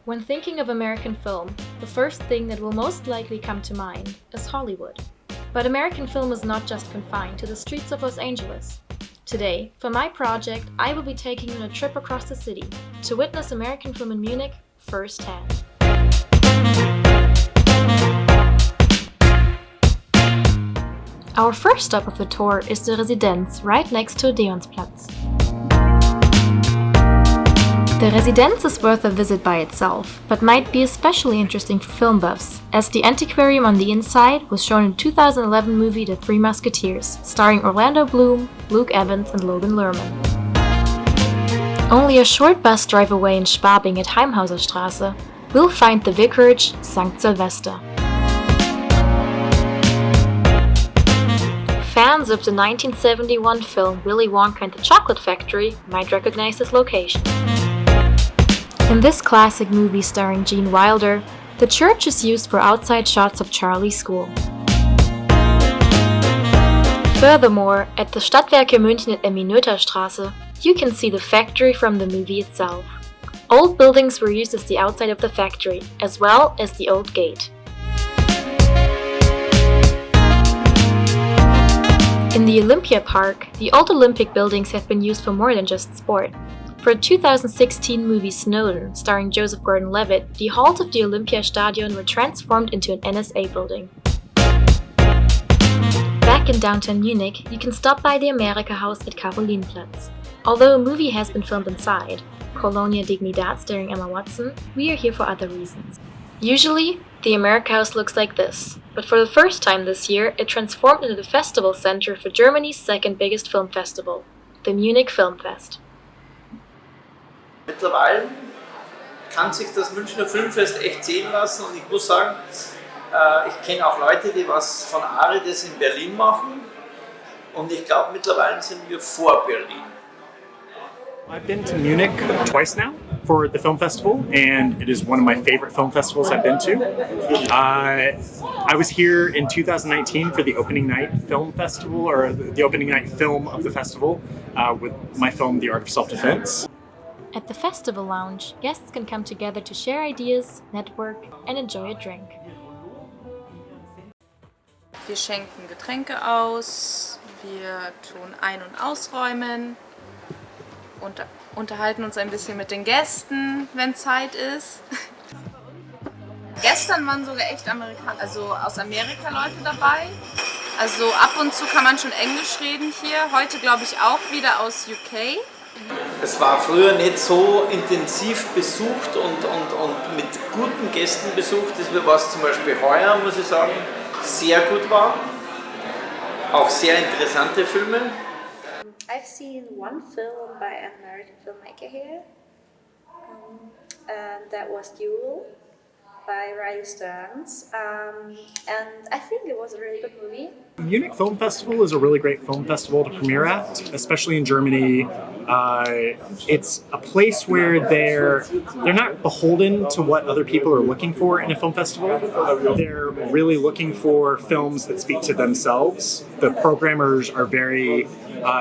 When thinking of American film, the first thing that will most likely come to mind is Hollywood. But American film is not just confined to the streets of Los Angeles. Today, for my project, I will be taking you on a trip across the city to witness American film in Munich firsthand. Our first stop of the tour is the Residenz right next to Odeonsplatz. The Residenz is worth a visit by itself, but might be especially interesting for film buffs, as the antiquarium on the inside was shown in the 2011 movie The Three Musketeers, starring Orlando Bloom, Luke Evans and Logan Lerman. Only a short bus drive away in Schwabing at Heimhauserstraße, we'll find the Vicarage St. Sylvester. Fans of the 1971 film Willy Wonka and the Chocolate Factory might recognize this location. In this classic movie starring Gene Wilder, the church is used for outside shots of Charlie's school. Furthermore, at the Stadtwerke München at Emmy-Noether-Straße, you can see the factory from the movie itself. Old buildings were used as the outside of the factory, as well as the old gate. In the Olympia Park, the old Olympic buildings have been used for more than just sport. For the 2016 movie Snowden, starring Joseph Gordon-Levitt, the halls of the Olympiastadion were transformed into an NSA building. Back in downtown Munich, you can stop by the Amerika House at Karolinenplatz. Although a movie has been filmed inside, Colonia Dignidad starring Emma Watson, we are here for other reasons. Usually, the Amerika House looks like this, but for the first time this year, it transformed into the festival center for Germany's second biggest film festival, the Munich Film Fest. Mittlerweile kann sich das Münchner Filmfest echt sehen lassen und ich muss sagen, ich kenne auch Leute, die was von Arides in Berlin machen und ich glaube mittlerweile sind wir vor Berlin. I've been to Munich twice now for the film festival, and it is one of my favorite film festivals I've been to. I was here in 2019 for the opening night film festival, or the opening night film of the festival, with my film The Art of Self-Defense. At the festival lounge, guests can come together to share ideas, network and enjoy a drink. Wir schenken Getränke aus, wir tun ein- und ausräumen, unterhalten uns ein bisschen mit den Gästen, wenn Zeit ist. Gestern waren sogar echt aus Amerika Leute dabei. Also ab und zu kann man schon Englisch reden hier. Heute glaube ich auch wieder aus UK. Es war früher nicht so intensiv besucht und mit guten Gästen besucht, was zum Beispiel heuer, muss ich sagen, sehr gut war. Auch sehr interessante Filme. I've seen one film by an American filmmaker here, and that was Duel by Riley Stearns, and I think it was a really good movie. Munich Film Festival is a really great film festival to premiere at, especially in Germany. It's a place where they're not beholden to what other people are looking for in a film festival. They're really looking for films that speak to themselves. The programmers are very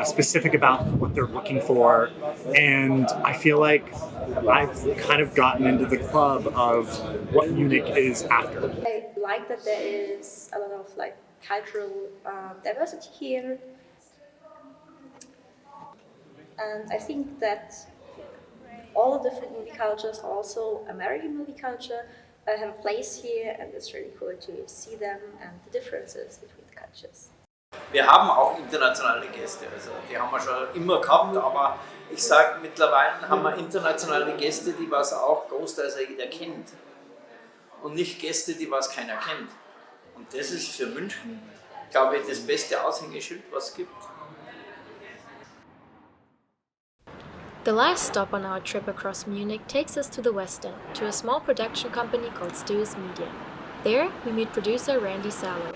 specific about what they're looking for, and I feel like I've kind of gotten into the club of what Munich is after. I like that there is a lot of cultural diversity here, and I think that all the different movie cultures, also American movie culture, have a place here, and it's really cool to see them and the differences between the cultures. Wir haben auch internationale Gäste, also die haben wir schon immer gehabt, aber ich sage, mittlerweile haben wir internationale Gäste, die was auch großteils jeder kennt und nicht Gäste, die was keiner kennt. Und das ist für München, glaube ich, das beste Aushängeschild, was es gibt. The last stop on our trip across Munich takes us to the West End, to a small production company called Stu's Media. There, we meet producer Randy Sallow.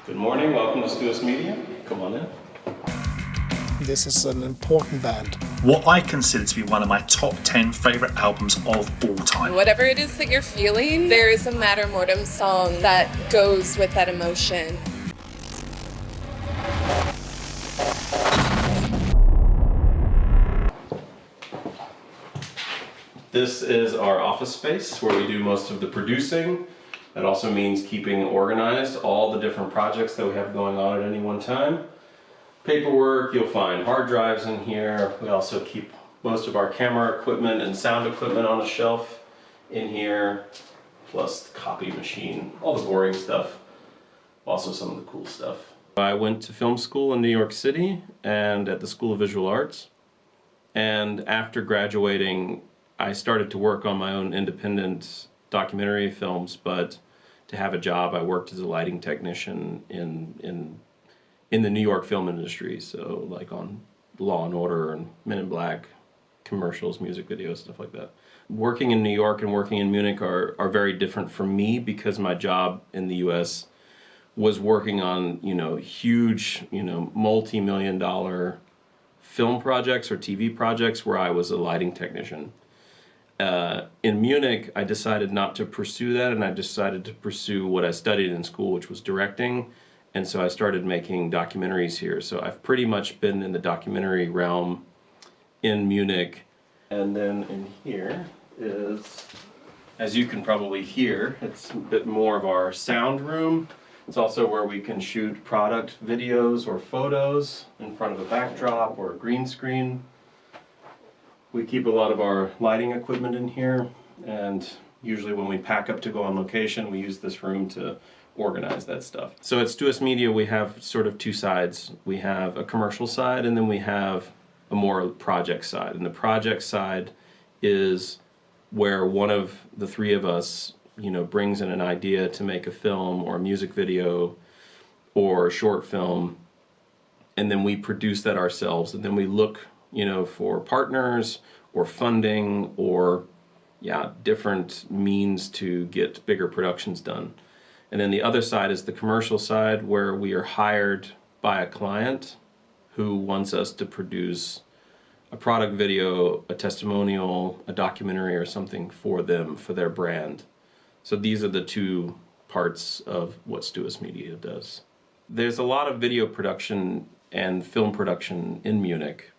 Good morning, welcome to Stu's Media. Come on in. This is an important band. What I consider to be one of my top 10 favourite albums of all time. Whatever it is that you're feeling, there is a Mater Mortem song that goes with that emotion. This is our office space where we do most of the producing. That also means keeping organized all the different projects that we have going on at any one time. Paperwork, you'll find hard drives in here. We also keep most of our camera equipment and sound equipment on a shelf in here, plus the copy machine, all the boring stuff, also some of the cool stuff. I went to film school in New York City and at the School of Visual Arts, and after graduating I started to work on my own independent documentary films, but to have a job I worked as a lighting technician in the New York film industry, so like on Law and Order and Men in Black commercials, music videos, stuff like that. Working in New York and working in Munich are very different for me because my job in the US was working on, huge, multi-million-dollar film projects or TV projects where I was a lighting technician. In Munich, I decided not to pursue that, and I decided to pursue what I studied in school, which was directing. And so I started making documentaries here. So I've pretty much been in the documentary realm in Munich. And then in here is, as you can probably hear, it's a bit more of our sound room. It's also where we can shoot product videos or photos in front of a backdrop or a green screen. We keep a lot of our lighting equipment in here, and usually when we pack up to go on location, we use this room to organize that stuff. So at Stuus Media, we have sort of two sides. We have a commercial side, and then we have a more project side. And the project side is where one of the three of us, brings in an idea to make a film or a music video or a short film, and then we produce that ourselves, and then we look for partners or funding or different means to get bigger productions done. And then the other side is the commercial side, where we are hired by a client who wants us to produce a product video, a testimonial, a documentary or something for them, for their brand. So these are the two parts of what Stuus Media does. There's a lot of video production and film production in Munich,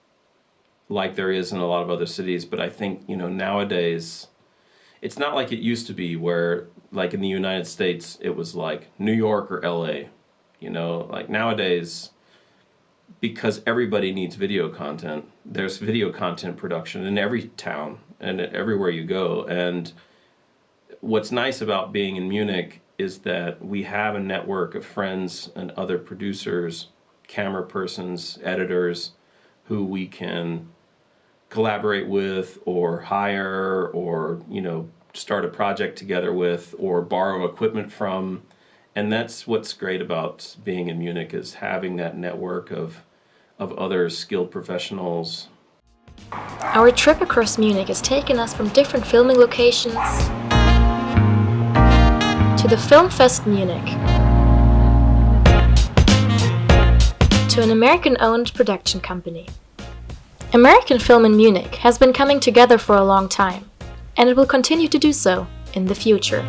like there is in a lot of other cities, but I think, nowadays, it's not like it used to be where, like in the United States, it was like New York or LA, like nowadays, because everybody needs video content, there's video content production in every town and everywhere you go. And what's nice about being in Munich is that we have a network of friends and other producers, camera persons, editors, who we can collaborate with or hire or, start a project together with or borrow equipment from. And that's what's great about being in Munich, is having that network of other skilled professionals. Our trip across Munich has taken us from different filming locations to the Film Fest Munich, to an American-owned production company. American film in Munich has been coming together for a long time, and it will continue to do so in the future.